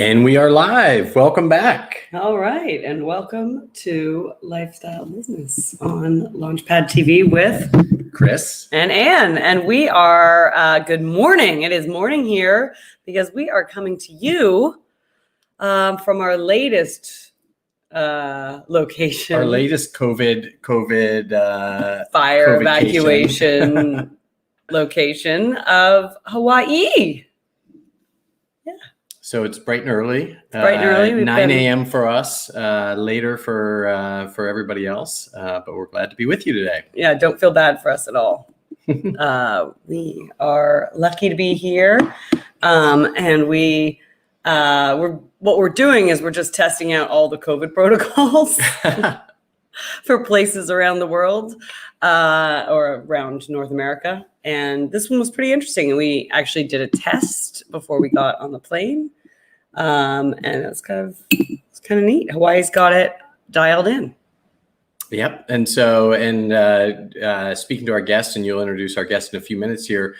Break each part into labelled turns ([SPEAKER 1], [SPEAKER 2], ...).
[SPEAKER 1] And we are live. Welcome back.
[SPEAKER 2] All right. And welcome to Lifestyle Business on Launchpad TV with
[SPEAKER 1] Chris
[SPEAKER 2] and Ann. And we are, good morning. It is morning here because we are coming to you from our latest location.
[SPEAKER 1] Our latest COVID
[SPEAKER 2] fire evacuation location of Hawaii.
[SPEAKER 1] So it's bright and early.
[SPEAKER 2] Bright and early.
[SPEAKER 1] 9 a.m. for us, later for everybody else. But we're glad to be with you today.
[SPEAKER 2] Yeah, don't feel bad for us at all. We are lucky to be here. And what we're doing is we're just testing out all the COVID protocols for places around the world or around North America. And this one was pretty interesting. And we actually did a test before we got on the plane. And it's kind of neat. Hawaii's got it dialed in.
[SPEAKER 1] Yep. And so, speaking to our guest, and you'll introduce our guest in a few minutes here,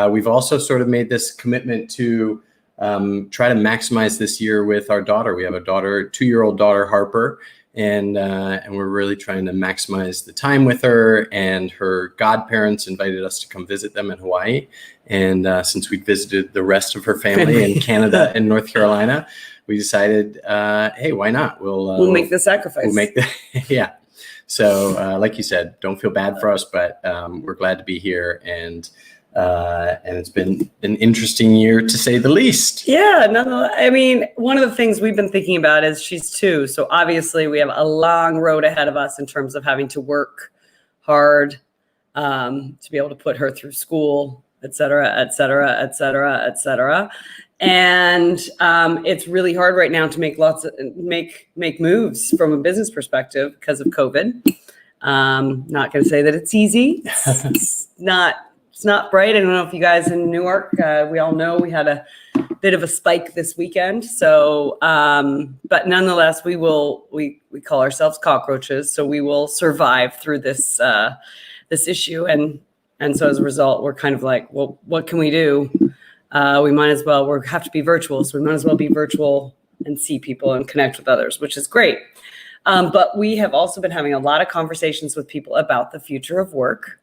[SPEAKER 1] we've also sort of made this commitment to try to maximize this year with our daughter. We have a 2-year-old daughter, Harper, and we're really trying to maximize the time with her. And her godparents invited us to come visit them in Hawaii. And since we visited the rest of her family in Canada and North Carolina, we decided, hey, why not?
[SPEAKER 2] We'll make the sacrifice.
[SPEAKER 1] Yeah. So like you said, don't feel bad for us, but we're glad to be here. And it's been an interesting year, to say the least.
[SPEAKER 2] Yeah, I mean, one of the things we've been thinking about is she's 2. So obviously we have a long road ahead of us in terms of having to work hard to be able to put her through school, et cetera, et cetera, et cetera, et cetera. And it's really hard right now to make make moves from a business perspective because of COVID. Not going to say that it's easy. It's not bright. I don't know if you guys in Newark, we all know we had a bit of a spike this weekend. So, but nonetheless, we call ourselves cockroaches. So we will survive through this issue. And so as a result, we're kind of like, well, what can we do? We might as well, we have to be virtual. So we might as well be virtual and see people and connect with others, which is great. But we have also been having a lot of conversations with people about the future of work.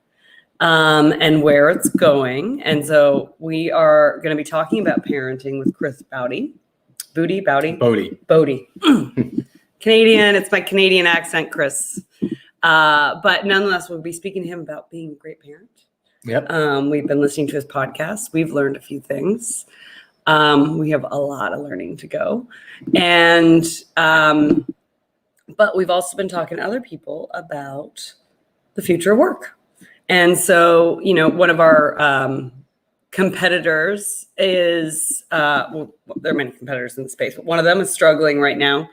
[SPEAKER 2] And where it's going. And so we are going to be talking about parenting with Chris Bowdy. Bodie. Canadian. It's my Canadian accent, Chris. But nonetheless, we'll be speaking to him about being a great parent.
[SPEAKER 1] Yep.
[SPEAKER 2] We've been listening to his podcast. We've learned a few things. We have a lot of learning to go. And, but we've also been talking to other people about the future of work. And so, one of our competitors is, well, there are many competitors in the space, but one of them is struggling right now.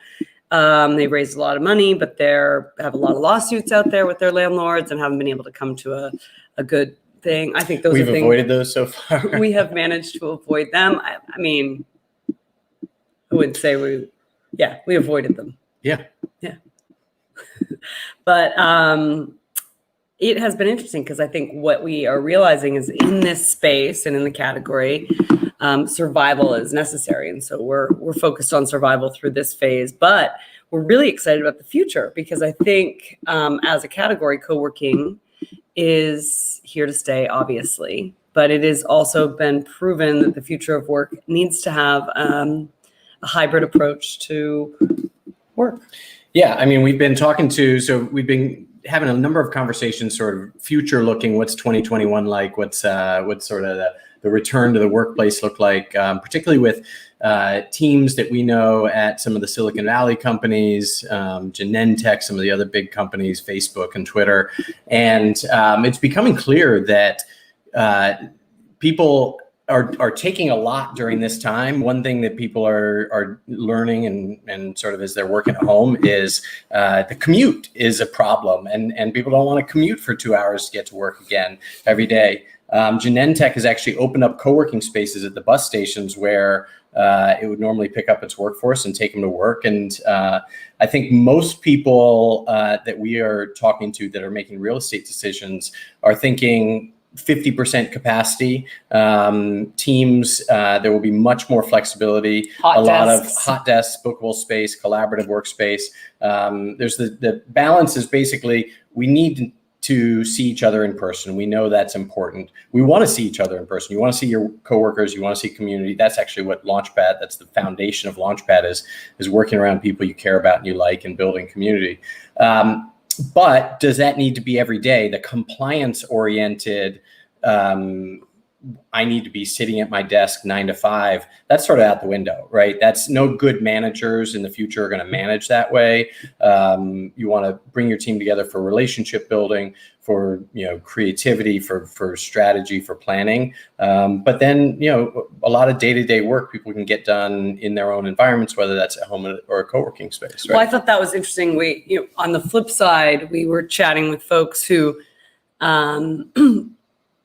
[SPEAKER 2] They've raised a lot of money, but they have a lot of lawsuits out there with their landlords and haven't been able to come to a good thing. I think
[SPEAKER 1] we've avoided those so far.
[SPEAKER 2] We have managed to avoid them. I mean, I would say we avoided them.
[SPEAKER 1] Yeah.
[SPEAKER 2] But, it has been interesting because I think what we are realizing is in this space and in the category, survival is necessary. And so we're focused on survival through this phase, but we're really excited about the future because I think as a category, co-working is here to stay, obviously, but it has also been proven that the future of work needs to have a hybrid approach to work.
[SPEAKER 1] Yeah. I mean, we've been having a number of conversations, sort of future looking. What's 2021 like? What's sort of the return to the workplace look like? Particularly with teams that we know at some of the Silicon Valley companies, Genentech, some of the other big companies, Facebook and Twitter, and it's becoming clear that people are taking a lot during this time. One thing that people are learning and sort of as they're working at home is the commute is a problem, and people don't want to commute for 2 hours to get to work again every day. Genentech has actually opened up co-working spaces at the bus stations where it would normally pick up its workforce and take them to work. And I think most people that we are talking to that are making real estate decisions are thinking, 50% capacity. Teams, there will be much more flexibility,
[SPEAKER 2] Hot
[SPEAKER 1] lot
[SPEAKER 2] desks.
[SPEAKER 1] of hot desks, bookable space, collaborative workspace. There's the balance is basically we need to see each other in person. We know that's important. We want to see each other in person. You want to see your coworkers. You want to see community. That's actually what Launchpad, that's the foundation of Launchpad is working around people you care about and you like and building community. But does that need to be every day? The compliance oriented, I need to be sitting at my desk 9 to 5. That's sort of out the window, right? That's no good managers in the future are going to manage that way. You want to bring your team together for relationship building, for creativity, for strategy, for planning. But then a lot of day-to-day work people can get done in their own environments, whether that's at home or a co-working space. Right?
[SPEAKER 2] Well, I thought that was interesting. On the flip side, we were chatting with folks who.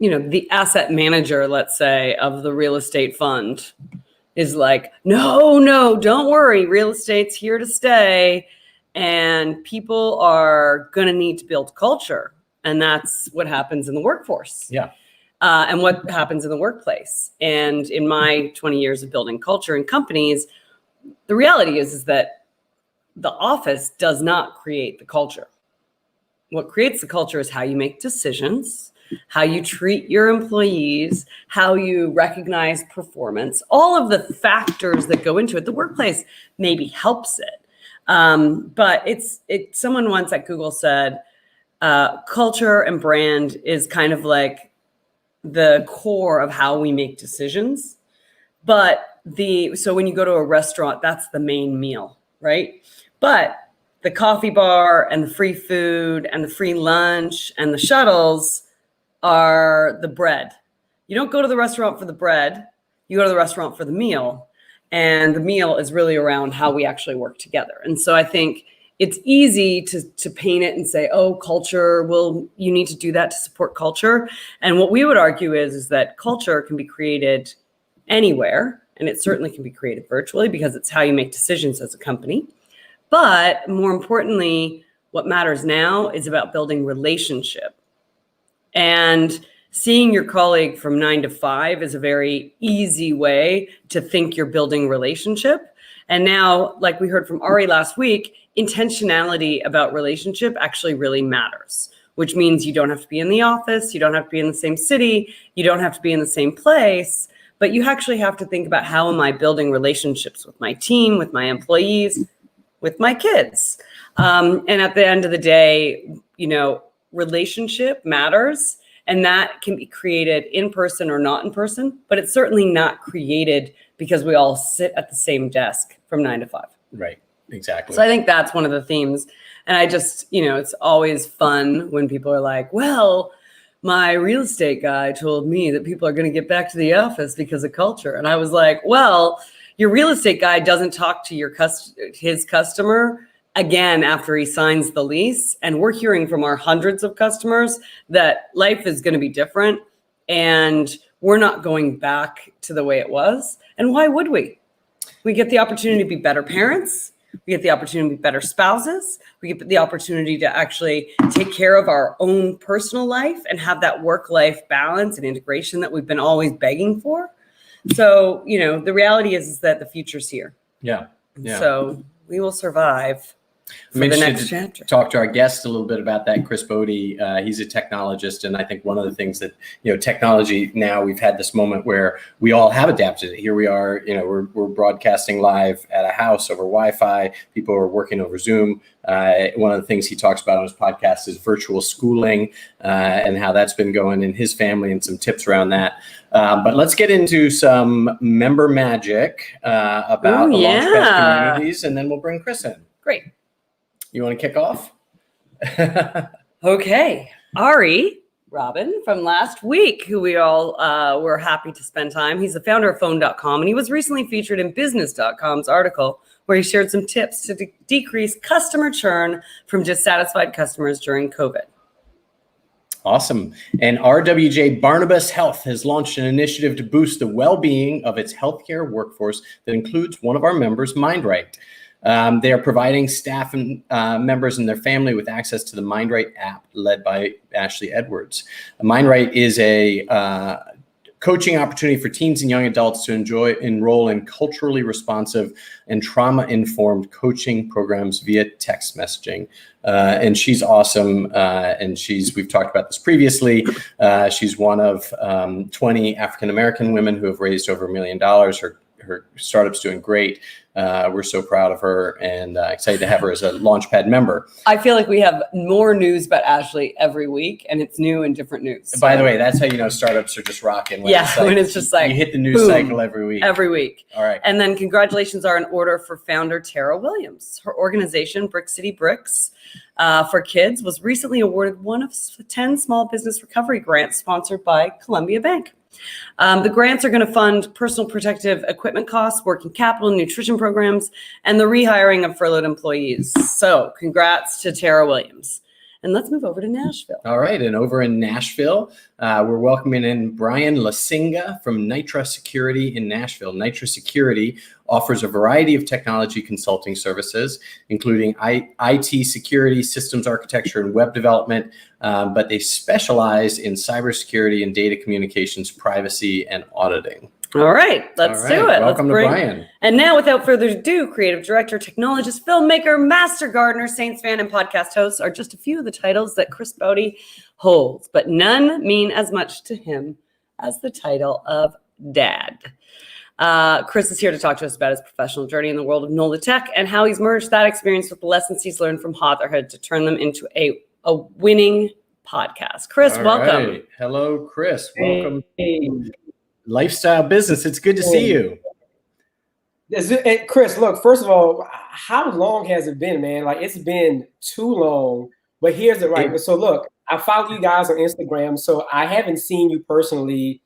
[SPEAKER 2] The asset manager, let's say, of the real estate fund is like, no, don't worry. Real estate's here to stay. And people are going to need to build culture. And that's what happens in the workforce.
[SPEAKER 1] Yeah.
[SPEAKER 2] And what happens in the workplace. And in my 20 years of building culture in companies, the reality is that the office does not create the culture. What creates the culture is how you make decisions, how you treat your employees, how you recognize performance, all of the factors that go into it. The workplace maybe helps it. But it's someone once at Google said, culture and brand is kind of like the core of how we make decisions. So when you go to a restaurant, that's the main meal, right? But the coffee bar and the free food and the free lunch and the shuttles are the bread. You don't go to the restaurant for the bread. You go to the restaurant for the meal. And the meal is really around how we actually work together. And so I think it's easy to paint it and say, oh, culture, well, you need to do that to support culture. And what we would argue is that culture can be created anywhere. And it certainly can be created virtually because it's how you make decisions as a company. But more importantly, what matters now is about building relationship. And seeing your colleague from 9 to 5 is a very easy way to think you're building relationship. And now, like we heard from Ari last week, intentionality about relationship actually really matters, which means you don't have to be in the office, you don't have to be in the same city, you don't have to be in the same place, but you actually have to think about how am I building relationships with my team, with my employees, with my kids. And at the end of the day, relationship matters, and that can be created in person or not in person, but it's certainly not created because we all sit at the same desk from 9 to 5.
[SPEAKER 1] Right. Exactly.
[SPEAKER 2] So I think that's one of the themes. And I just, it's always fun when people are like, well, my real estate guy told me that people are going to get back to the office because of culture. And I was like, well, your real estate guy doesn't talk to his customer again after he signs the lease. And we're hearing from our hundreds of customers that life is going to be different and we're not going back to the way it was. And why would we? We get the opportunity to be better parents. We get the opportunity to be better spouses. We get the opportunity to actually take care of our own personal life and have that work-life balance and integration that we've been always begging for. So, the reality is that the future's here.
[SPEAKER 1] Yeah.
[SPEAKER 2] So we will survive for the next chapter.
[SPEAKER 1] Talk to our guest a little bit about that. Chris Bode, he's a technologist, and I think one of the things that technology now, we've had this moment where we all have adapted it. Here we are, we're broadcasting live at a house over Wi-Fi. People are working over Zoom. One of the things he talks about on his podcast is virtual schooling and how that's been going in his family and some tips around that. But let's get into some member magic about the Launchpad communities, and then we'll bring Chris in.
[SPEAKER 2] Great.
[SPEAKER 1] You want to kick off?
[SPEAKER 2] Okay. Ari Robin from last week, who we all were happy to spend time. He's the founder of Phone.com, and he was recently featured in Business.com's article where he shared some tips to decrease customer churn from dissatisfied customers during COVID.
[SPEAKER 1] Awesome. And RWJ Barnabas Health has launched an initiative to boost the well-being of its healthcare workforce that includes one of our members, MindRight. They are providing staff and members and their family with access to the MindRight app led by Ashley Edwards. MindRight is a coaching opportunity for teens and young adults to enroll in culturally responsive and trauma-informed coaching programs via text messaging. And she's awesome. And we've talked about this previously. She's one of 20 African-American women who have raised over $1 million. Her startup's doing great. We're so proud of her and excited to have her as a Launchpad member.
[SPEAKER 2] I feel like we have more news about Ashley every week, and it's new and different news. So.
[SPEAKER 1] By the way, that's how you know startups are just rocking.
[SPEAKER 2] When it's just like
[SPEAKER 1] you hit the news
[SPEAKER 2] boom,
[SPEAKER 1] cycle every week.
[SPEAKER 2] Every week.
[SPEAKER 1] All right.
[SPEAKER 2] And then congratulations are in order for founder Tara Williams. Her organization, Brick City Bricks for Kids, was recently awarded one of 10 small business recovery grants sponsored by Columbia Bank. The grants are going to fund personal protective equipment costs, working capital, nutrition programs, and the rehiring of furloughed employees. So congrats to Tara Williams. And let's move over to Nashville.
[SPEAKER 1] All right. And over in Nashville, we're welcoming in Brian Lasinga from Nitra Security in Nashville. Nitra Security offers a variety of technology consulting services, including IT security, systems architecture, and web development. But they specialize in cybersecurity and data communications, privacy, and auditing.
[SPEAKER 2] All right, let's do it.
[SPEAKER 1] Welcome to Brian.
[SPEAKER 2] And now, without further ado, creative director, technologist, filmmaker, master gardener, Saints fan, and podcast host are just a few of the titles that Chris Bode holds, but none mean as much to him as the title of dad. Chris is here to talk to us about his professional journey in the world of NOLA Tech and how he's merged that experience with the lessons he's learned from fatherhood to turn them into a winning podcast. Chris, welcome.
[SPEAKER 1] Right. Hello, Chris. Welcome. Hey. Lifestyle Business. It's good to see you.
[SPEAKER 3] Chris, look, first of all, how long has it been, man? Like, it's been too long, but here's the right. So look, I follow you guys on Instagram. So I haven't seen you personally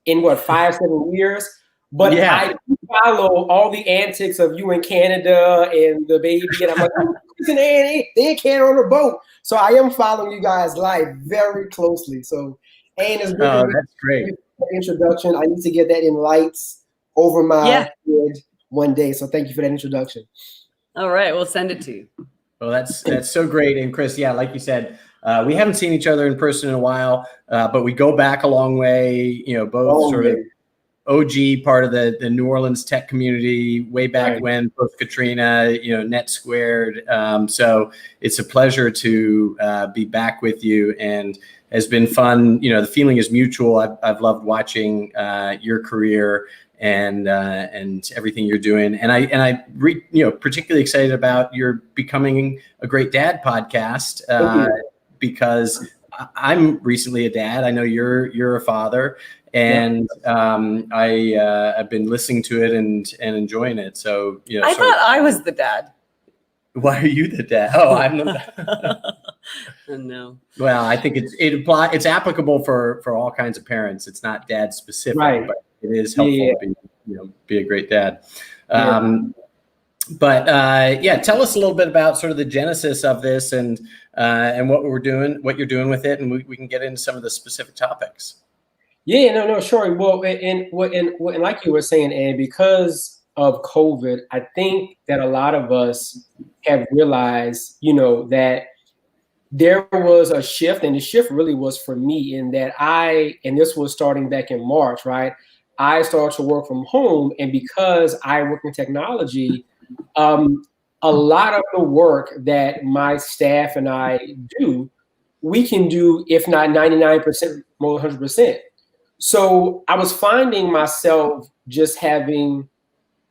[SPEAKER 3] in 5-7 years, but yeah. I do follow all the antics of you in Canada and the baby. And I'm like, oh, Chris and Annie, they in Canada on a boat. So I am following you guys live very closely. So Anne is
[SPEAKER 1] really that's great.
[SPEAKER 3] Introduction. I need to get that in lights over my head one day. So thank you for that introduction.
[SPEAKER 2] All right, we'll send it to you.
[SPEAKER 1] Well, that's so great. And Chris, yeah, like you said, we haven't seen each other in person in a while, but we go back a long way. You know, both of OG part of the New Orleans tech community way back when, post Katrina, Net Squared. So it's a pleasure to be back with you, and has been fun. The feeling is mutual. I've loved watching your career and everything you're doing, and I particularly excited about your Becoming a Great Dad podcast because I'm recently a dad. I know you're a father. And I've been listening to it and enjoying it. So
[SPEAKER 2] I thought I was the dad.
[SPEAKER 1] Why are you the dad? Oh, I'm the.
[SPEAKER 2] No.
[SPEAKER 1] Well, I think it's applicable for all kinds of parents. It's not dad specific, but it is helpful to be a great dad. But tell us a little bit about sort of the genesis of this and what you're doing with it, and we can get into some of the specific topics.
[SPEAKER 3] Yeah, no, sure. Well, and like you were saying, Ann, because of COVID, I think that a lot of us have realized, that there was a shift, and the shift really was for me in that and this was starting back in March, right? I started to work from home, and because I work in technology, a lot of the work that my staff and I do, we can do, if not 99%, more 100%. So I was finding myself just having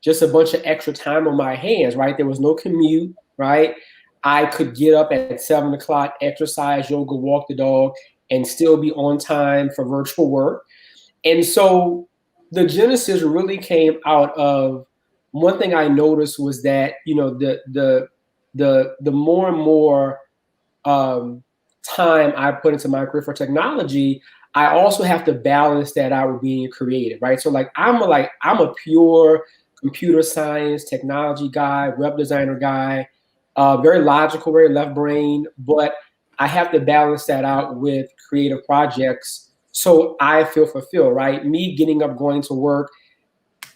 [SPEAKER 3] just a bunch of extra time on my hands, right? There was no commute, right? I could get up at 7 o'clock, exercise, yoga, walk the dog, and still be on time for virtual work. And so the genesis really came out of one thing I noticed was that, the more and more time I put into my career for technology, I also have to balance that out with being creative, right? So I'm a pure computer science, technology guy, web designer guy, very logical, very left brain, but I have to balance that out with creative projects so I feel fulfilled, right? Me getting up, going to work,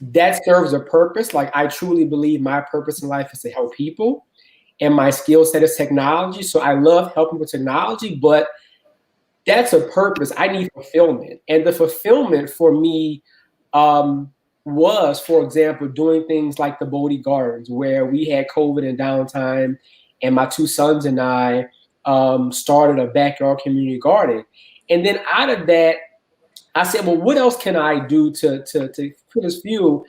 [SPEAKER 3] that serves a purpose. Like, I truly believe my purpose in life is to help people, and my skill set is technology. So I love helping with technology, but that's a purpose. I need fulfillment. And the fulfillment for me was, for example, doing things like the Bodie Gardens, where we had COVID and downtime, and my two sons and I started a backyard community garden. And then out of that, I said, well, what else can I do to put this fuel?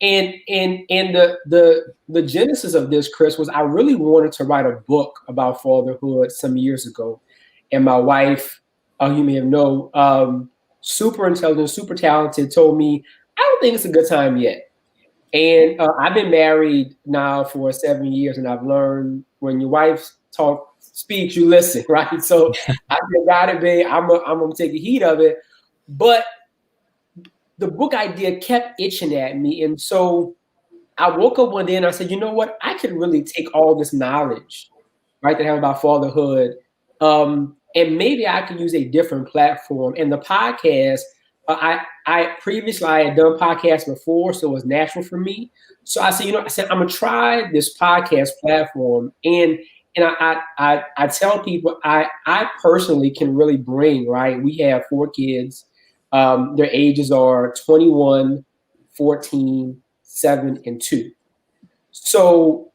[SPEAKER 3] And the genesis of this, Chris, was I really wanted to write a book about fatherhood some years ago. And my wife, you may have known, super intelligent, super talented, told me, I don't think it's a good time yet. And I've been married now for 7 years, and I've learned when your wife speaks, you listen, right? So I said, got it, babe. I'm gonna take the heat of it. But the book idea kept itching at me. And so I woke up one day and I said, you know what? I could really take all this knowledge, right, that I have about fatherhood, and maybe I could use a different platform. And the podcast, I previously had done podcasts before, so it was natural for me. So I said, I'm gonna try this podcast platform. And I tell people I personally can really bring, right? We have 4 kids. Their ages are 21, 14, 7, and 2. So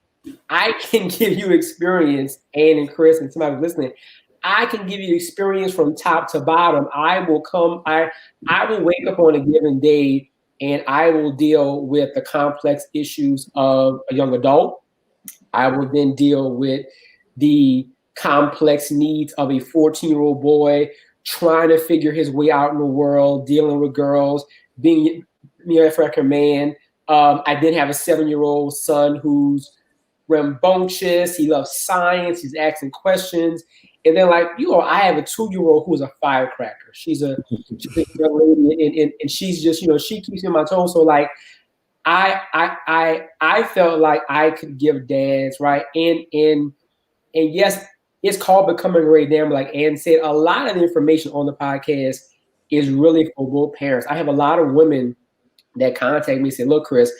[SPEAKER 3] I can give you experience, Ann and Chris and somebody listening. I can give you experience from top to bottom. I will wake up on a given day and I will deal with the complex issues of a young adult. I will then deal with the complex needs of a 14-year-old boy trying to figure his way out in the world, dealing with girls, being an African man. I then have a 7-year-old son who's rambunctious. He loves science. He's asking questions. And then, I have a 2-year-old who's a firecracker. She's a young lady, and she's just, she keeps me on my toes. So, I felt like I could give dads, right? And yes, it's called Becoming a Great Dad. Like Ann said, a lot of the information on the podcast is really for both parents. I have a lot of women that contact me and say, look, Chris,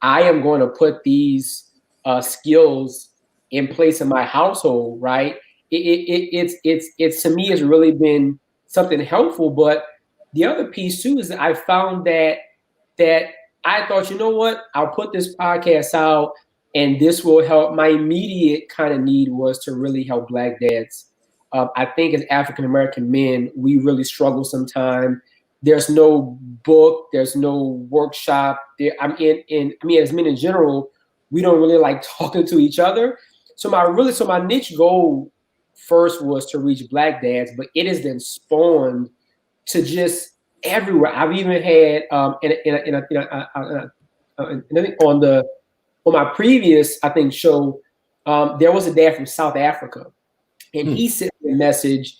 [SPEAKER 3] I am going to put these skills in place in my household, right? It's to me, it's really been something helpful. But the other piece too is that I found that I thought, you know what, I'll put this podcast out and this will help. My immediate kind of need was to really help Black dads. I think as African-American men, we really struggle sometimes. There's no book, there's no workshop. As men in general, we don't really like talking to each other. So my niche goal first was to reach Black dads, but it has then spawned to just everywhere. I've even had on my previous, I think, show, there was a dad from South Africa, and he sent me a message,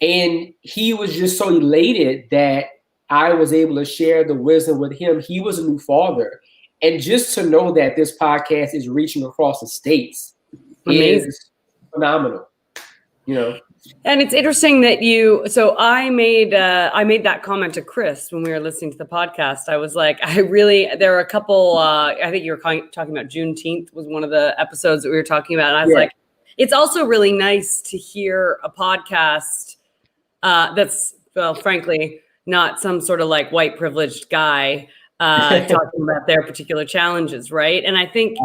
[SPEAKER 3] and he was just so elated that I was able to share the wisdom with him. He was a new father, and just to know that this podcast is reaching across the states is phenomenal.
[SPEAKER 2] And it's interesting that so I made that comment to Chris when we were listening to the podcast. I was like, there are a couple, I think you were talking about Juneteenth was one of the episodes that we were talking about. And I was like, it's also really nice to hear a podcast that's, well, frankly, not some sort of white privileged guy talking about their particular challenges. Right. And I think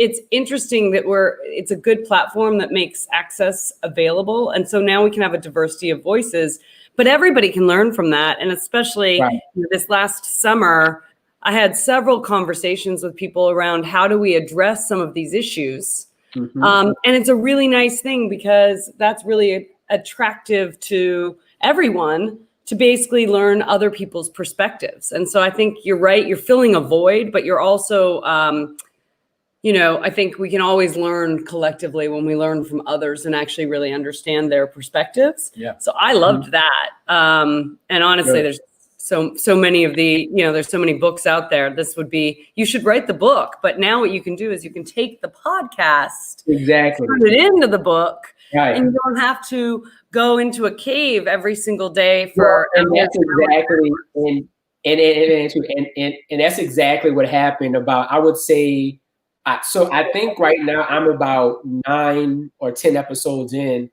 [SPEAKER 2] it's interesting that it's a good platform that makes access available. And so now we can have a diversity of voices, but everybody can learn from that. And especially this last summer, I had several conversations with people around how do we address some of these issues. And it's a really nice thing because that's really attractive to everyone to basically learn other people's perspectives. And so I think you're right. You're filling a void, but you're also, I think we can always learn collectively when we learn from others and actually really understand their perspectives. Yeah. So I loved that. And honestly, there's so many of there's so many books out there. You should write the book, but now what you can do is you can take the podcast, turn it into the book, and you don't have to go into a cave every single day for.
[SPEAKER 3] And that's exactly, and that's exactly what happened. About, I would say, so I think right now I'm about 9 or 10 episodes in,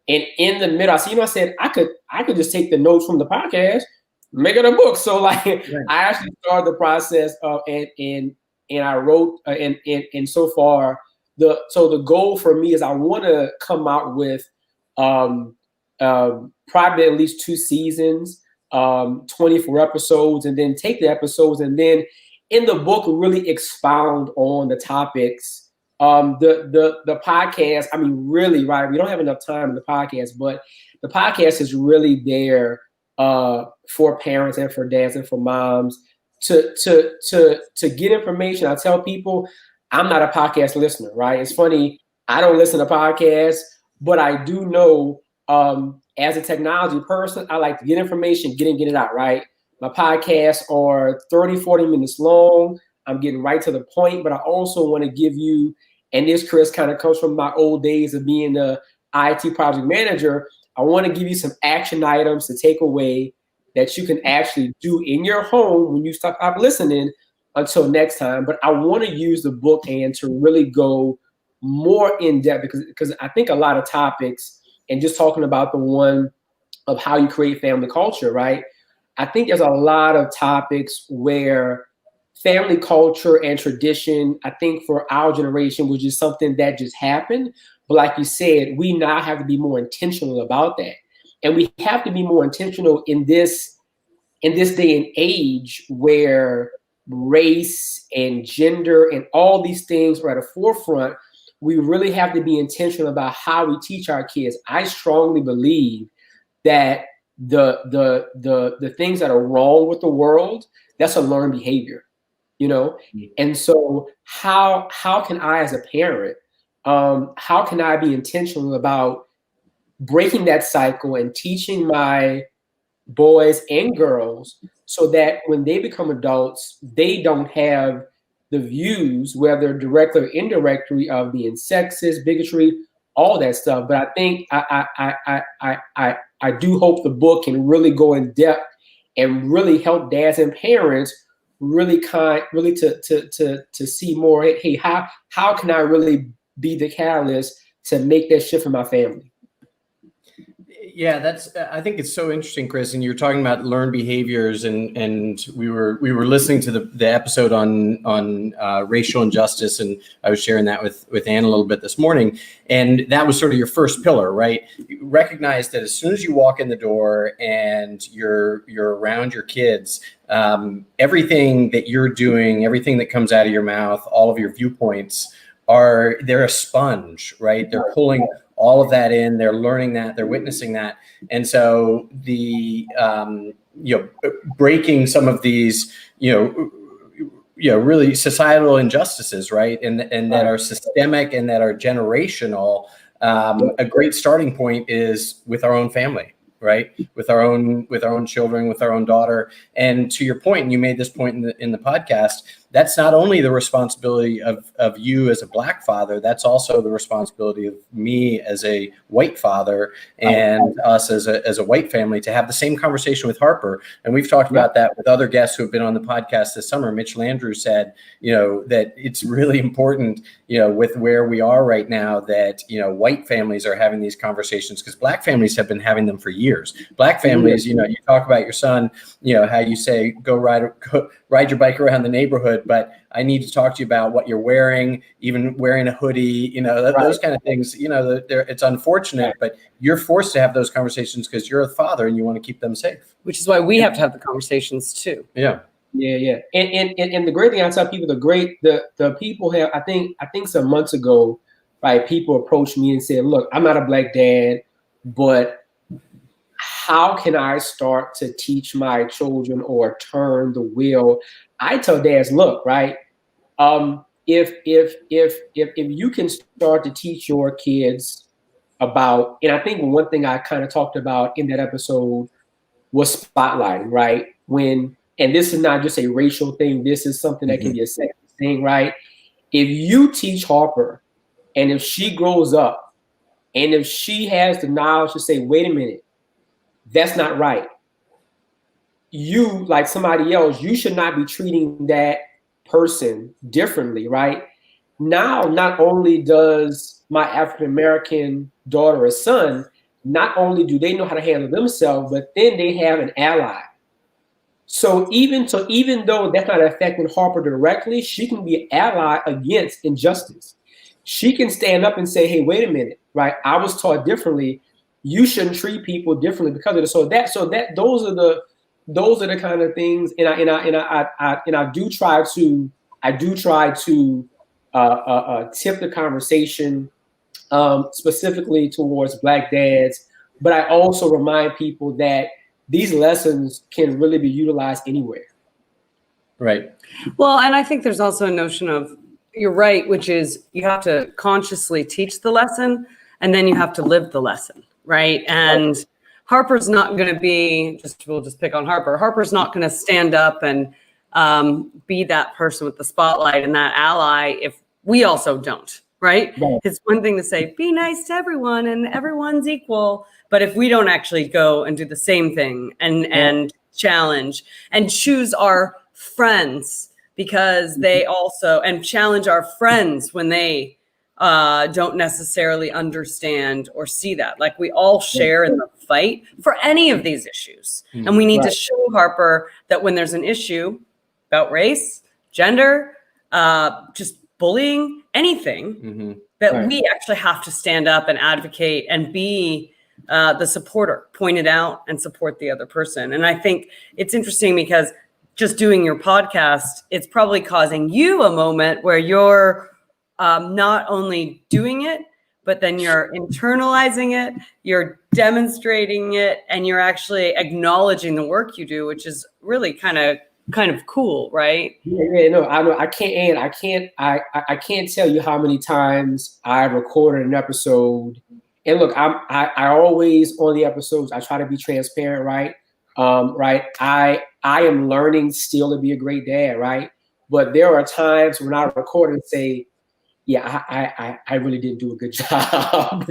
[SPEAKER 3] and in the middle, I said I could just take the notes from the podcast, make it a book. So like, right. I actually started the process of and I wrote and so far the goal for me is I want to come out with probably at least 2 seasons, 24 episodes, and then take the episodes and then in the book really expound on the topics. The podcast, I mean, really, right? We don't have enough time in the podcast, but the podcast is really there for parents and for dads and for moms to get information. I tell people I'm not a podcast listener, right? It's funny, I don't listen to podcasts, but I do know as a technology person, I like to get information, get it out, right? My podcasts are 30, 40 minutes long. I'm getting right to the point, but I also want to give you, and this, Chris, kind of comes from my old days of being the IT project manager. I want to give you some action items to take away that you can actually do in your home when you stop listening until next time. But I want to use the book and to really go more in depth because I think a lot of topics, and just talking about the one of how you create family culture, right? I think there's a lot of topics where family culture and tradition, I think for our generation, was just something that just happened. But like you said, we now have to be more intentional about that. And we have to be more intentional in this day and age where race and gender and all these things are at the forefront. We really have to be intentional about how we teach our kids. I strongly believe that the things that are wrong with the world, that's a learned behavior, you know? And so how can I, as a parent, how can I be intentional about breaking that cycle and teaching my boys and girls so that when they become adults, they don't have the views, whether directly or indirectly, of being sexist, bigotry, all that stuff. But I think I do hope the book can really go in depth and really help dads and parents really to see more. Hey, how can I really be the catalyst to make that shift in my family?
[SPEAKER 1] Yeah, I think it's so interesting, Chris. And you're talking about learned behaviors, and we were listening to the episode on racial injustice, and I was sharing that with Ann a little bit this morning. And that was sort of your first pillar, right? You recognize that as soon as you walk in the door and you're around your kids, everything that you're doing, everything that comes out of your mouth, all of your viewpoints they're a sponge, right? They're pulling all of that in, they're learning that, they're witnessing that. And so the, breaking some of these, really societal injustices, right? And that are systemic and that are generational. A great starting point is with our own family, right? With our own children, with our own daughter. And to your point, and you made this point in the podcast, that's not only the responsibility of you as a Black father, that's also the responsibility of me as a white father and us as a white family to have the same conversation with Harper. And we've talked about that with other guests who have been on the podcast this summer. Mitch Landrieu said, that it's really important, with where we are right now, that, white families are having these conversations because Black families have been having them for years. Black families, you talk about your son, how you say, go ride your bike around the neighborhood, but I need to talk to you about what you're wearing, even wearing a hoodie, those kind of things, it's unfortunate, but you're forced to have those conversations because you're a father and you want to keep them safe.
[SPEAKER 2] Which is why we have to have the conversations too.
[SPEAKER 1] Yeah.
[SPEAKER 3] Yeah. And the great thing I tell people, the people have, I think some months ago, right, people approached me and said, look, I'm not a Black dad, but how can I start to teach my children or turn the wheel? I tell dads, look, right, if you can start to teach your kids about, and I think one thing I kind of talked about in that episode was spotlighting, right? And this is not just a racial thing, this is something that can be a sexist thing, right? If you teach Harper, and if she grows up, and if she has the knowledge to say, wait a minute, that's not right. you, like somebody else, you should not be treating that person differently, right? Now, not only does my African American daughter or son, not only do they know how to handle themselves, but then they have an ally. So even though that's not affecting Harper directly, she can be an ally against injustice. She can stand up and say, "Hey, wait a minute, right? I was taught differently. You shouldn't treat people differently because of this." Those are the kind of things, and I do try to tip the conversation specifically towards Black dads, but I also remind people that these lessons can really be utilized anywhere.
[SPEAKER 1] Right.
[SPEAKER 2] Well, and I think there's also a notion of, you're right, which is you have to consciously teach the lesson and then you have to live the lesson, right? And Harper's not going to be, we'll just pick on Harper. Harper's not going to stand up and be that person with the spotlight and that ally if we also don't, right? It's one thing to say, be nice to everyone and everyone's equal. But if we don't actually go and do the same thing and challenge and choose our friends because they also, and challenge our friends when they don't necessarily understand or see that. Like we all share in the fight for any of these issues. And we need to show Harper that when there's an issue about race, gender, just bullying, anything, that we actually have to stand up and advocate and be the supporter, point it out and support the other person. And I think it's interesting because just doing your podcast, it's probably causing you a moment where you're not only doing it, but then you're internalizing it, you're demonstrating it, and you're actually acknowledging the work you do, which is really kind of cool, right?
[SPEAKER 3] Yeah, no, I know. I can't tell you how many times I recorded an episode. And look, I always on the episodes I try to be transparent, right? Right. I am learning still to be a great dad, right? But there are times when I record and say, yeah, I really didn't do a good job.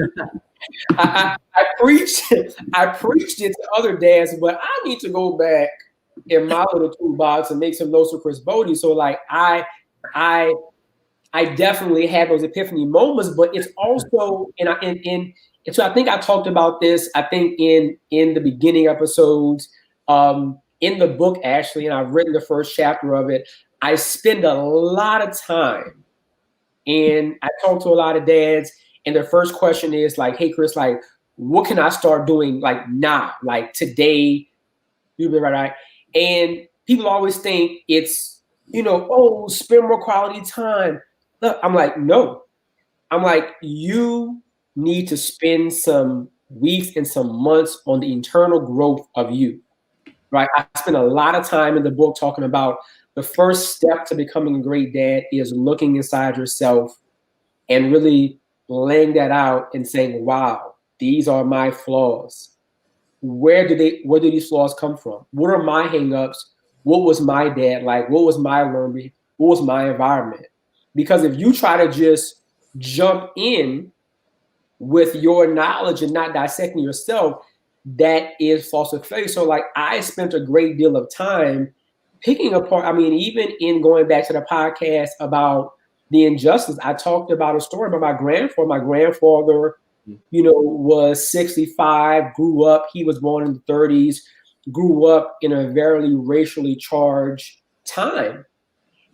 [SPEAKER 3] I preached it to other dads, but I need to go back in my little toolbox and make some notes for Chris Bodie. So like I definitely had those epiphany moments, but it's also and so I think I talked about this, I think in the beginning episodes, in the book actually, and I've written the first chapter of it. I spend a lot of time and I talk to a lot of dads, and their first question is like, "Hey Chris, like what can I start doing like now, like today?" You've been right. And people always think it's, spend more quality time. Look, I'm like, no. I'm like, you need to spend some weeks and some months on the internal growth of you, right? I spend a lot of time in the book talking about the first step to becoming a great dad is looking inside yourself and really laying that out and saying, wow, these are my flaws. Where do these flaws come from? What are my hangups? What was my dad like? What was my learning? What was my environment? Because if you try to just jump in with your knowledge and not dissecting yourself, that is false faith. So like I spent a great deal of time picking apart. I mean, even in going back to the podcast about the injustice, I talked about a story about my grandfather. My grandfather, was 65, grew up, he was born in the 30s, grew up in a very racially charged time.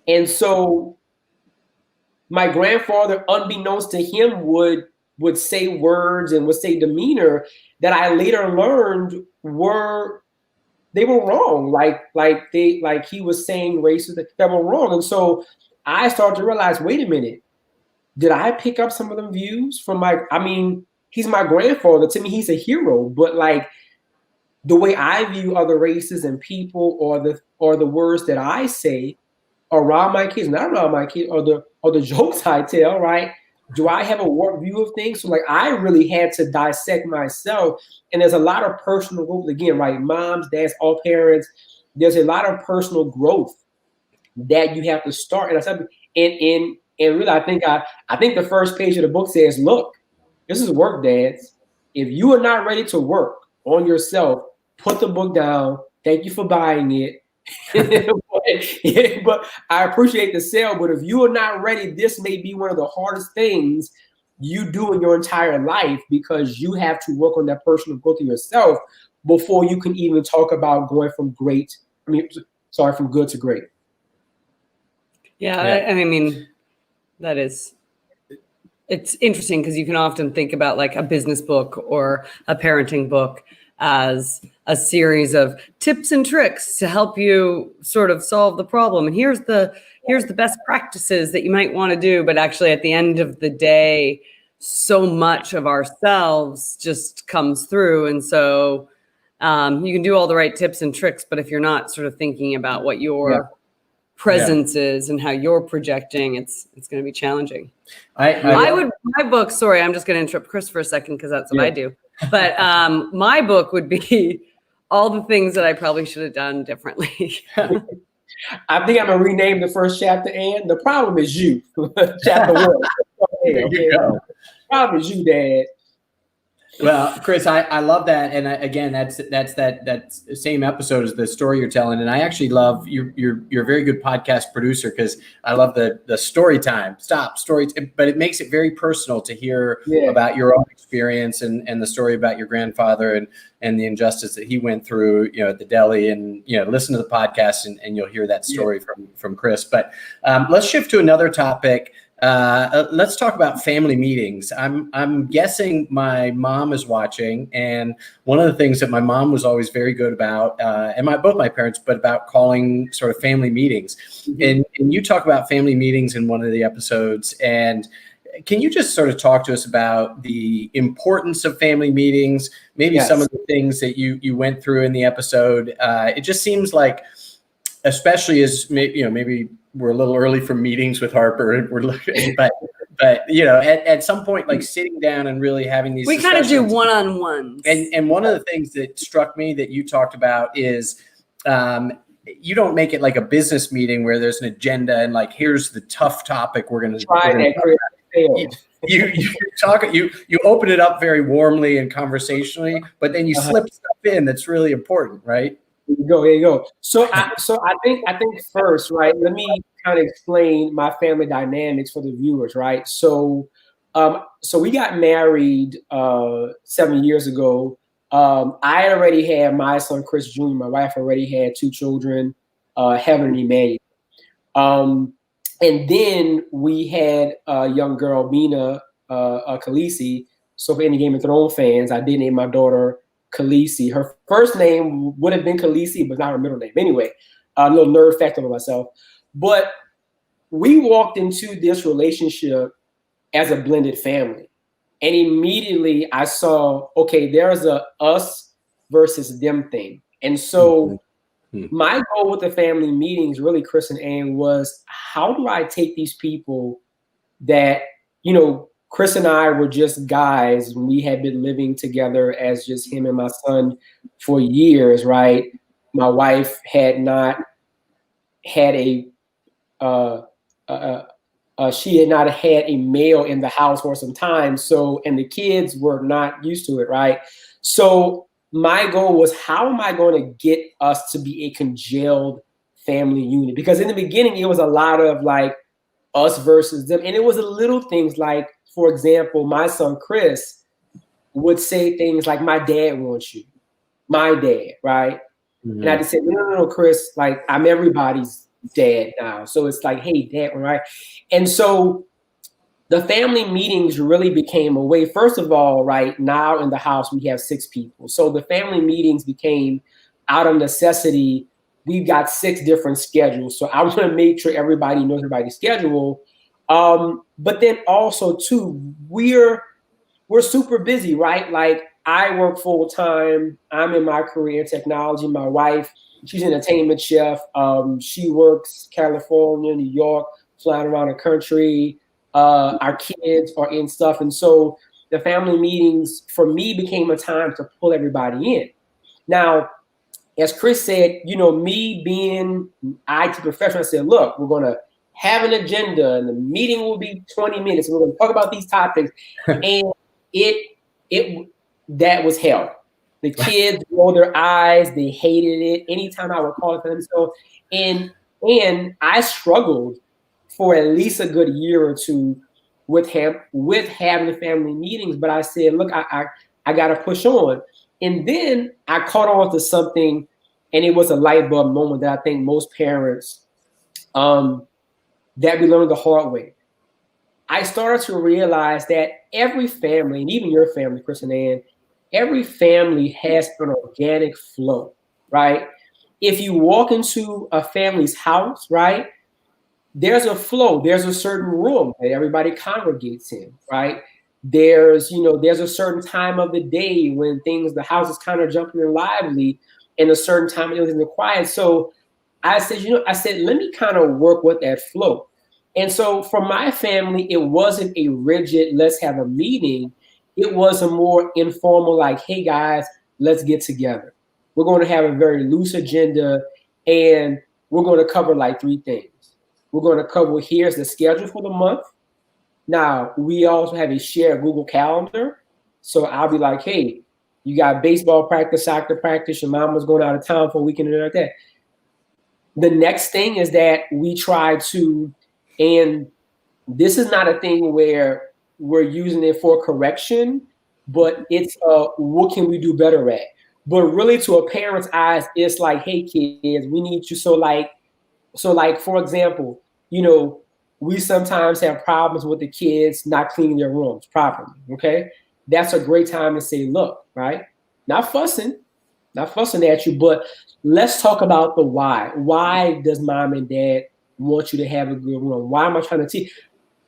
[SPEAKER 3] And so my grandfather, unbeknownst to him, would say words and would say demeanor that I later learned were wrong. Like he was saying races that were wrong. And so I started to realize, wait a minute, did I pick up some of them views from he's my grandfather. To me, he's a hero, but like the way I view other races and people or the words that I say around my kids, not around my kids, or the jokes I tell, right? Do I have a warped view of things? So like I really had to dissect myself. And there's a lot of personal growth again, right? Moms, dads, all parents, there's a lot of personal growth that you have to start. And really I think the first page of the book says, look, this is work, dads. If you are not ready to work on yourself, put the book down, Thank you for buying it. but I appreciate the sale. But if you are not ready, this may be one of the hardest things you do in your entire life, because you have to work on that personal growth of yourself before you can even talk about going from from good to great.
[SPEAKER 2] Yeah. I mean, it's interesting because you can often think about like a business book or a parenting book as a series of tips and tricks to help you sort of solve the problem. And here's the best practices that you might want to do. But actually, at the end of the day, so much of ourselves just comes through. And so you can do all the right tips and tricks, but if you're not sort of thinking about what your presence is and how you're projecting, it's going to be challenging. My book, sorry, I'm just going to interrupt Chris for a second because that's what I do. But my book would be all the things that I probably should have done differently.
[SPEAKER 3] I think I'm going to rename the first chapter, and the problem is you. Chapter 1. The problem is you, Dad.
[SPEAKER 1] Well, Chris, I love that, and again, that's that same episode as the story you're telling, and I actually love you're a very good podcast producer because I love the story time. But it makes it very personal to hear about your own experience and the story about your grandfather and the injustice that he went through, at the deli, and listen to the podcast and you'll hear that story from Chris. But let's shift to another topic. Let's talk about family meetings. I'm guessing my mom is watching, and one of the things that my mom was always very good about, and both my parents, but about calling sort of family meetings. Mm-hmm. And you talk about family meetings in one of the episodes. And can you just sort of talk to us about the importance of family meetings? Maybe some of the things that you went through in the episode. It just seems like, especially as maybe we're a little early for meetings with Harper. We're looking, but at some point, like sitting down and really having these.
[SPEAKER 2] We kind of do one-on-ones.
[SPEAKER 1] And one of the things that struck me that you talked about is you don't make it like a business meeting where there's an agenda and like here's the tough topic we're going to try that. You open it up very warmly and conversationally, but then you slip stuff in that's really important, right?
[SPEAKER 3] There you go. So I think first, right, let me kind of explain my family dynamics for the viewers, right? So we got married 7 years ago. I already had my son Chris Jr. My wife already had 2 children, Heaven and Emmanuel. And then we had a young girl, Mina Khaleesi. So for any Game of Thrones fans, I did name my daughter Khaleesi. Her first name would have been Khaleesi, but not her middle name. Anyway, a little nerd fact of myself. But we walked into this relationship as a blended family. And immediately I saw, okay, there's a us versus them thing. And so my goal with the family meetings, really, Chris and Ann, was how do I take these people that, Chris and I were just guys when we had been living together as just him and my son for years, right? My wife had not had she had not had a male in the house for some time. So, and the kids were not used to it, right? So my goal was, how am I going to get us to be a congealed family unit? Because in the beginning, it was a lot of like us versus them. And it was a little things like, for example, my son Chris would say things like, my dad wants you, my dad, right? Mm-hmm. And I just said, no, Chris, like I'm everybody's dad now. So it's like, hey, dad, right? And so the family meetings really became a way, first of all, right now in the house, we have 6 people. So the family meetings became out of necessity. We've got 6 different schedules. So I want to make sure everybody knows everybody's schedule. But then also too, we're super busy, right? Like I work full time. I'm in my career in technology. My wife, she's an entertainment chef. She works California, New York, flying around the country. Our kids are in stuff. And so the family meetings for me became a time to pull everybody in. Now, as Chris said, me being IT professional, I said, look, we're going to have an agenda and the meeting will be 20 minutes. We're going to talk about these topics. And that was hell. The kids rolled their eyes. They hated it. Anytime I would call it for them. So, and I struggled for at least a good year or two with having the family meetings. But I said, look, I got to push on. And then I caught on to something, and it was a light bulb moment that I think most parents that we learned the hard way. I started to realize that every family, and even your family, Chris and Ann, every family has an organic flow, right? If you walk into a family's house, right, there's a flow. There's a certain room that everybody congregates in, right? There's a certain time of the day when the house is kind of jumping and lively, and a certain time it was quiet. So I said, let me kind of work with that flow. And so for my family, it wasn't a rigid, let's have a meeting. It was a more informal, like, hey guys, let's get together. We're going to have a very loose agenda, and we're going to cover like 3 things. We're going to cover, here's the schedule for the month. Now, we also have a shared Google Calendar. So I'll be like, hey, you got baseball practice, soccer practice, your mom was going out of town for a weekend and like that. The next thing is that we try to, and this is not a thing where we're using it for correction, but it's what can we do better at? But really, to a parent's eyes, it's like, hey kids, we need you. So like for example, we sometimes have problems with the kids not cleaning their rooms properly. Okay, that's a great time to say, look, right, not fussing at you, but let's talk about the why. Why does mom and dad want you to have a good room? Why am I trying to teach?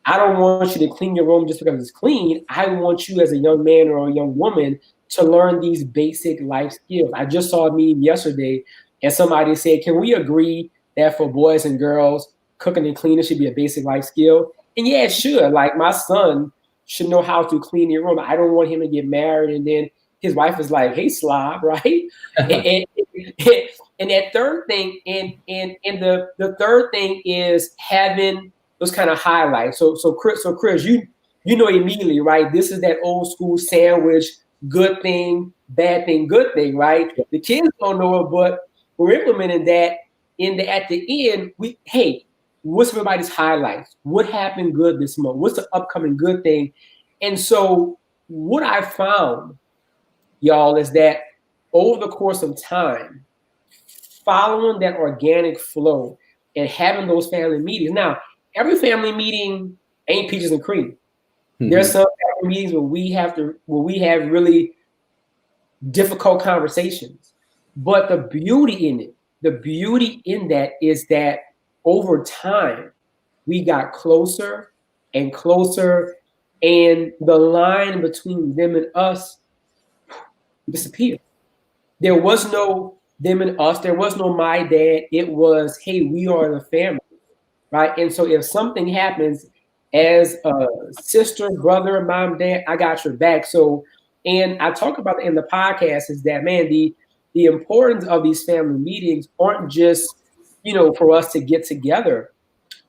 [SPEAKER 3] I don't want you to clean your room just because it's clean. I want you as a young man or a young woman to learn these basic life skills. I just saw a meme yesterday, and somebody said, can we agree that for boys and girls, cooking and cleaning should be a basic life skill? And yeah, it should. Like, my son should know how to clean your room. I don't want him to get married and then his wife is like, hey, slob, right? and that third thing, and the third thing is having those kind of highlights. So Chris, you know immediately, right? This is that old school sandwich, good thing, bad thing, good thing, right? The kids don't know it, but we're implementing that at the end. What's everybody's highlights? What happened good this month? What's the upcoming good thing? And so what I found, y'all, is that over the course of time, following that organic flow and having those family meetings. Now, every family meeting ain't peaches and cream. Mm-hmm. There's some family meetings where we have really difficult conversations. But the beauty in that is that over time, we got closer and closer, and the line between them and us disappeared. There was no them and us. There was no my dad. It was, hey, we are the family, right? And so if something happens, as a sister, brother, mom, dad, I got your back. So, and I talk about in the podcast is that, man, the importance of these family meetings aren't just, for us to get together,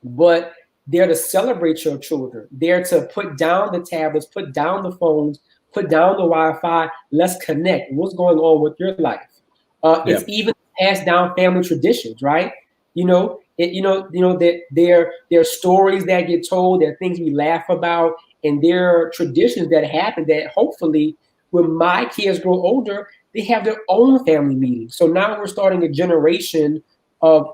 [SPEAKER 3] but they're to celebrate your children. They're to put down the tablets, put down the phones, put down the Wi-Fi. Let's connect. What's going on with your life? It's even passed down family traditions, right? That there are stories that get told, there are things we laugh about, and there are traditions that happen that hopefully when my kids grow older, they have their own family meetings. So now we're starting a generation of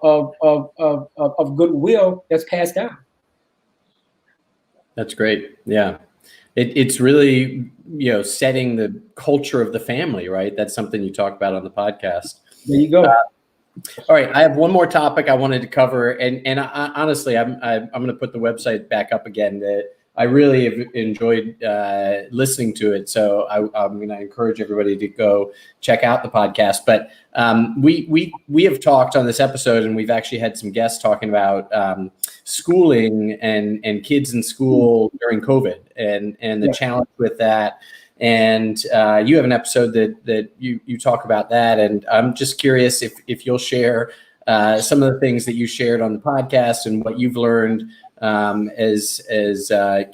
[SPEAKER 3] goodwill that's passed down.
[SPEAKER 1] That's great. Yeah. It's really, setting the culture of the family, right? That's something you talk about on the podcast.
[SPEAKER 3] There you go.
[SPEAKER 1] All right. I have one more topic I wanted to cover. And I, honestly, I'm going to put the website back up again. That I really have enjoyed listening to it. So I'm going to encourage everybody to go check out the podcast. But we have talked on this episode, and we've actually had some guests talking about schooling and kids in school during COVID and the challenge with that. And you have an episode that you talk about that. And I'm just curious if you'll share some of the things that you shared on the podcast and what you've learned as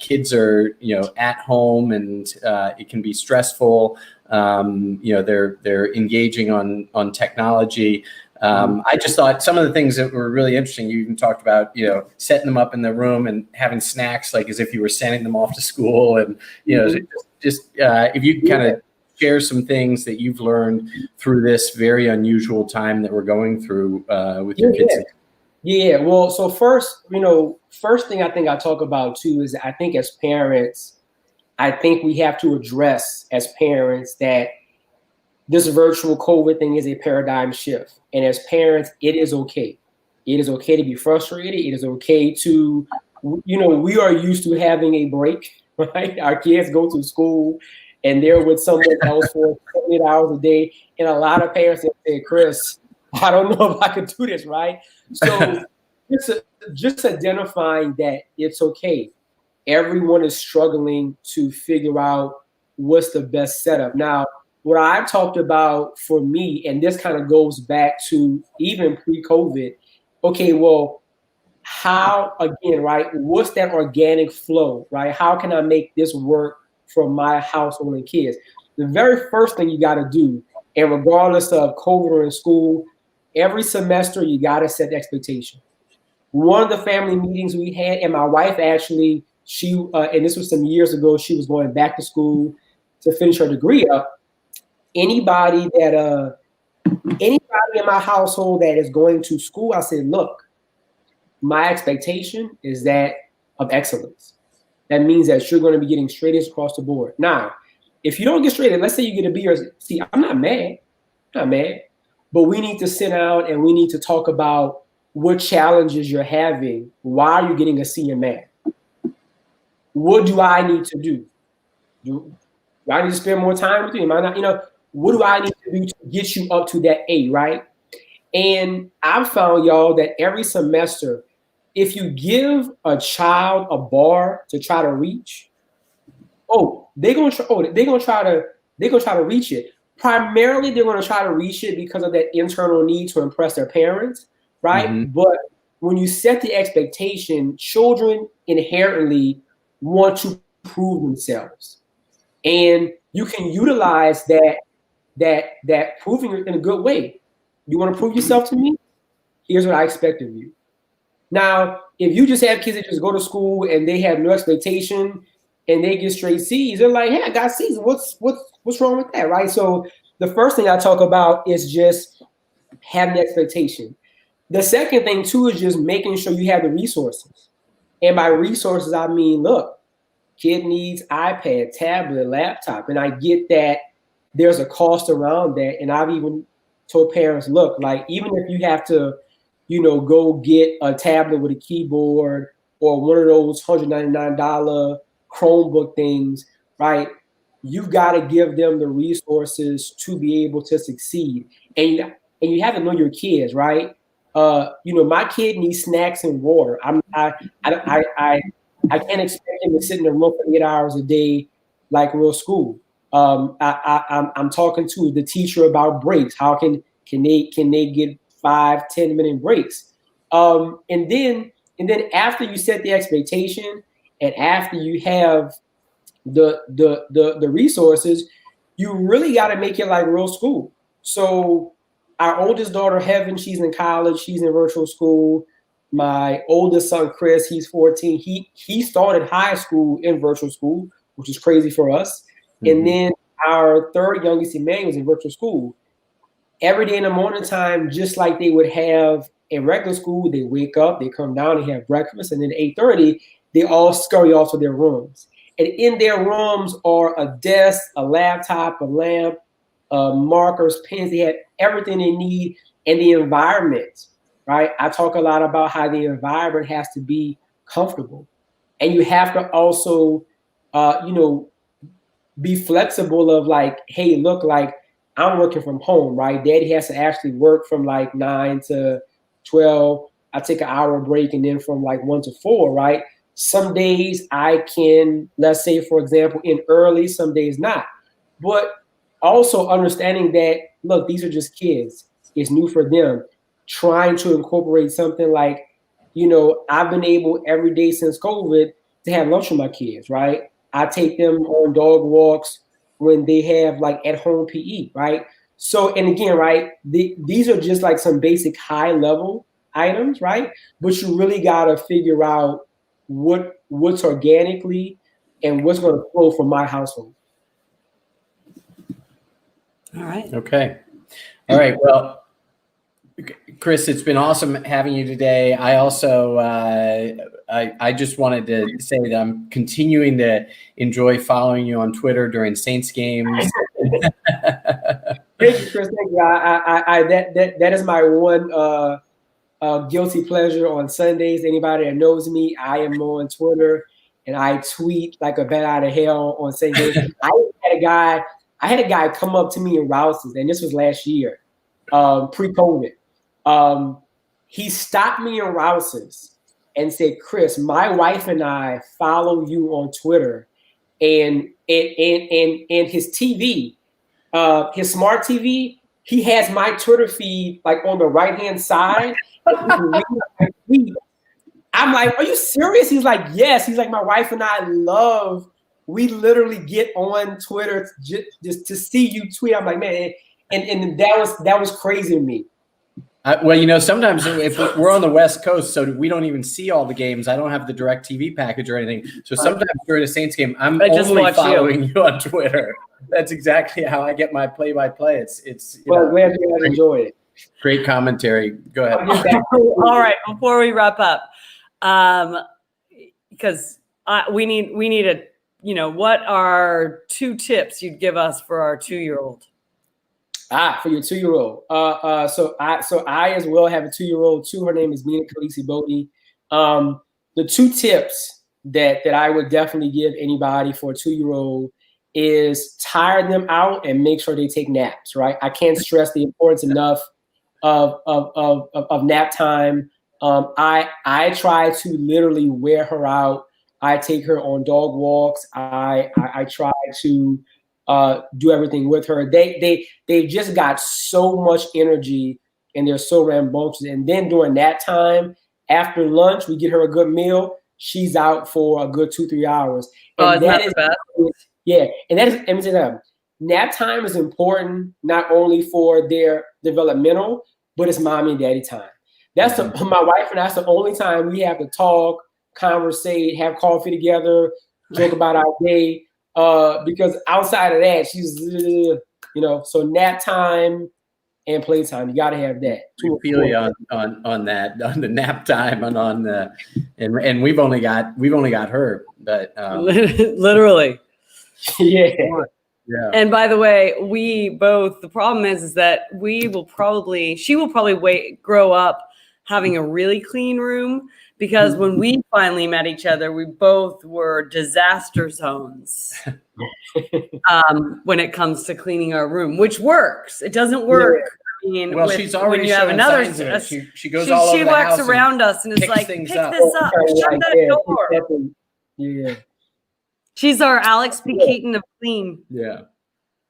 [SPEAKER 1] kids are, at home, and it can be stressful. They're engaging on technology. I just thought some of the things that were really interesting, you even talked about, setting them up in the room and having snacks, like as if you were sending them off to school. And, if you kind of share some things that you've learned through this very unusual time that we're going through with your kids.
[SPEAKER 3] Yeah. Well, so first thing I think I talk about too is I think as parents, I think we have to address as parents that this virtual COVID thing is a paradigm shift. And as parents, it is okay. It is okay to be frustrated. It is okay to, we are used to having a break, right? Our kids go to school and they're with someone else for 78 hours a day. And a lot of parents say, Chris, I don't know if I could do this, right? So just identifying that it's okay. Everyone is struggling to figure out what's the best setup. Now, what I've talked about for me, and this kind of goes back to even pre-COVID, okay, well, how, again, right, what's that organic flow, right? How can I make this work for my household and kids? The very first thing you got to do, and regardless of COVID or in school, every semester you got to set the expectation. One of the family meetings we had, and my wife actually, and this was some years ago, she was going back to school to finish her degree up. Anybody in my household that is going to school, I said, look, my expectation is that of excellence. That means that you're going to be getting straight A's across the board. Now, if you don't get straight A's, let's say you get a B or C, I'm not mad, but we need to sit down and we need to talk about what challenges you're having. Why are you getting a C in math? What do I need to do? Do I need to spend more time with you? Am I not, what do I need to do to get you up to that A, right? And I've found, y'all, that every semester, if you give a child a bar to try to reach, they're gonna try to reach it. Primarily, they're gonna try to reach it because of that internal need to impress their parents, right? Mm-hmm. But when you set the expectation, children inherently want to prove themselves, and you can utilize that proving in a good way. You want to prove yourself to me? Here's what I expect of you. Now, if you just have kids that just go to school and they have no expectation and they get straight C's, they're like, hey, I got C's. What's wrong with that, right? So the first thing I talk about is just having the expectation. The second thing too is just making sure you have the resources. And by resources, I mean, look, kid needs iPad, tablet, laptop. And I get that there's a cost around that. And I've even told parents, look, like, even if you have to, go get a tablet with a keyboard or one of those $199 Chromebook things, right? You've got to give them the resources to be able to succeed. And you have to know your kids, right? My kid needs snacks and water. I can't expect him to sit in the room for 8 hours a day like real school. I'm talking to the teacher about breaks. How can they get 5-10 minute breaks? And then after you set the expectation and after you have the resources, you really got to make it like real school. So our oldest daughter, Heaven, she's in college. She's in virtual school. My oldest son, Chris, he's 14. He started high school in virtual school, which is crazy for us. Mm-hmm. And then our third youngest, Emmanuel, is in virtual school. Every day in the morning time, just like they would have in regular school, they wake up, they come down, they have breakfast, and then 8:30, they all scurry off to their rooms. And in their rooms are a desk, a laptop, a lamp, markers, pens. They have everything they need, and the environment, right? I talk a lot about how the environment has to be comfortable, and you have to also, be flexible of like, hey, look, like, I'm working from home, right? Daddy has to actually work from like 9 to 12. I take an hour break, and then from like 1 to 4, right? Some days I can, let's say, for example, in early, some days not. But also understanding that, look, these are just kids. It's new for them. Trying to incorporate something like, I've been able every day since COVID to have lunch with my kids, right? I take them on dog walks when they have like at home PE, right? So, and again, right, these are just like some basic high level items, right? But you really got to figure out what's organically and what's going to flow from my household.
[SPEAKER 2] All right.
[SPEAKER 1] Okay. All right. Well, Chris, it's been awesome having you today. I also, I just wanted to say that I'm continuing to enjoy following you on Twitter during Saints games.
[SPEAKER 3] Thank you, Chris. Thank you. That is my one guilty pleasure on Sundays. Anybody that knows me, I am on Twitter and I tweet like a bat out of hell on Sundays. I had a guy come up to me in Rouse's, and this was last year, pre-COVID. He stopped me in Rouse's and said, "Chris, my wife and I follow you on Twitter, and his TV, his smart TV, he has my Twitter feed like on the right-hand side." I'm like, "Are you serious?" He's like, "Yes." He's like, "My wife and I we literally get on Twitter just to see you tweet." I'm like, "Man," and that was crazy to me.
[SPEAKER 1] Well, sometimes if we're on the West Coast, so we don't even see all the games. I don't have the DirecTV package or anything. So sometimes during a Saints game, I'm only following you on Twitter. That's exactly how I get my play-by-play. It's
[SPEAKER 3] well, glad you guys enjoy it.
[SPEAKER 1] Great commentary. Go ahead.
[SPEAKER 2] All right. Before we wrap up, because we need a, what are 2 tips you'd give us for our 2-year-old?
[SPEAKER 3] For your 2-year-old. So I as well have a 2-year-old too. Her name is Mina Khaleesi Bodie. The 2 tips that I would definitely give anybody for a 2-year-old is tire them out and make sure they take naps, right? I can't stress the importance enough of nap time. I try to literally wear her out. I take her on dog walks. I try to do everything with her. They've just got so much energy and they're so rambunctious. And then during that time, after lunch, we get her a good meal. She's out for a good 2-3 hours. And
[SPEAKER 2] that is best.
[SPEAKER 3] Yeah, and that is, let me say that. Nap time is important not only for their developmental, but it's mommy and daddy time. That's my wife and that's the only time we have to talk, conversate, have coffee together, joke about our day. Because outside of that, she's, so nap time and playtime, you got to have that.
[SPEAKER 1] We feel you on that, on the nap time and on the, and we've only got her, but
[SPEAKER 2] literally.
[SPEAKER 3] Yeah.
[SPEAKER 1] Yeah.
[SPEAKER 2] And by the way, the problem is that she will probably grow up having a really clean room, because when we finally met each other, we both were disaster zones when it comes to cleaning our room, which works. It doesn't work.
[SPEAKER 3] Yeah.
[SPEAKER 2] I mean,
[SPEAKER 1] well, she's already
[SPEAKER 2] when you have another. She
[SPEAKER 1] goes all over the house.
[SPEAKER 2] She walks around us and is like, "Pick this up, shut that door."
[SPEAKER 3] Yeah.
[SPEAKER 2] She's our Alex P. Keaton of clean.
[SPEAKER 1] Yeah.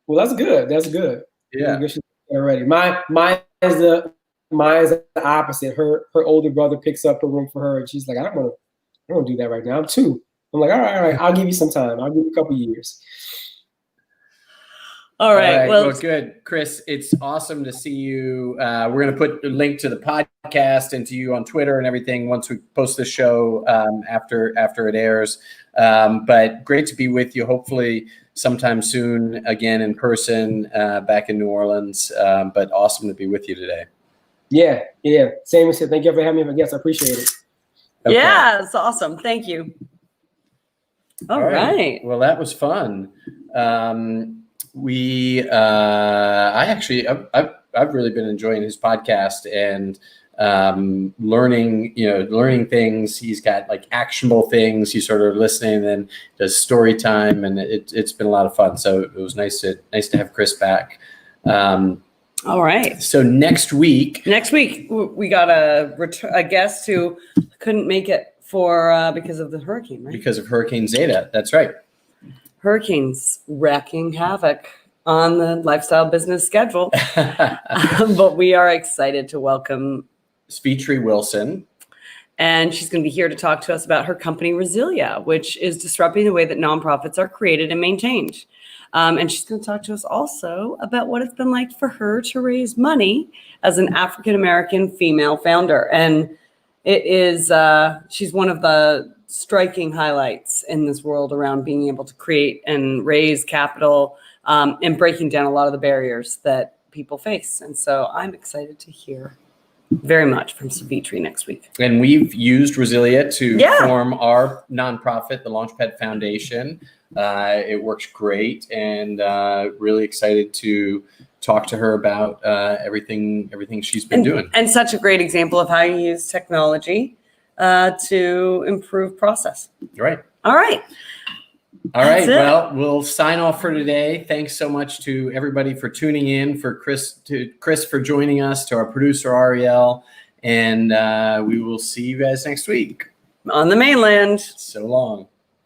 [SPEAKER 3] Well, that's good. That's good.
[SPEAKER 1] Yeah.
[SPEAKER 3] Already. Mine is the opposite. Her older brother picks up her room for her, and she's like, I don't want to do that right now. I'm 2. I'm like, all right. I'll give you some time. I'll give you a couple years.
[SPEAKER 2] All right.
[SPEAKER 1] Well, good, Chris. It's awesome to see you. We're going to put a link to the podcast and to you on Twitter and everything once we post the show after it airs. But great to be with you. Hopefully sometime soon again in person back in New Orleans. But awesome to be with you today.
[SPEAKER 3] Yeah. Same as here. Thank you for having me as a guest. I appreciate it.
[SPEAKER 2] Okay. Yeah, it's awesome. Thank you. All right.
[SPEAKER 1] Well, that was fun. I've really been enjoying his podcast and learning things. He's got like actionable things. He's sort of listening and does story time, and it's been a lot of fun. So it was nice to have Chris back.
[SPEAKER 2] All right.
[SPEAKER 1] So next week
[SPEAKER 2] we got a guest who couldn't make it because of the hurricane, right?
[SPEAKER 1] Because of Hurricane Zeta. That's right.
[SPEAKER 2] Hurricanes wreaking havoc on the lifestyle business schedule. But we are excited to welcome
[SPEAKER 1] Svetri Wilson.
[SPEAKER 2] And she's going to be here to talk to us about her company, Resilia, which is disrupting the way that nonprofits are created and maintained. And she's going to talk to us also about what it's been like for her to raise money as an African-American female founder. And it is, she's one of the striking highlights in this world around being able to create and raise capital and breaking down a lot of the barriers that people face. And so I'm excited to hear very much from Savitri next week.
[SPEAKER 1] And we've used Resilia to
[SPEAKER 2] Yeah.
[SPEAKER 1] form our nonprofit, the Launchpad Foundation. It works great, and really excited to talk to her about everything she's been doing.
[SPEAKER 2] And such a great example of how you use technology to improve process.
[SPEAKER 1] Right.
[SPEAKER 2] All right.
[SPEAKER 1] All right.
[SPEAKER 2] That's it.
[SPEAKER 1] Well, we'll sign off for today. Thanks so much to everybody for tuning in, for Chris for joining us, to our producer Ariel, and we will see you guys next week.
[SPEAKER 2] On the mainland.
[SPEAKER 1] So long.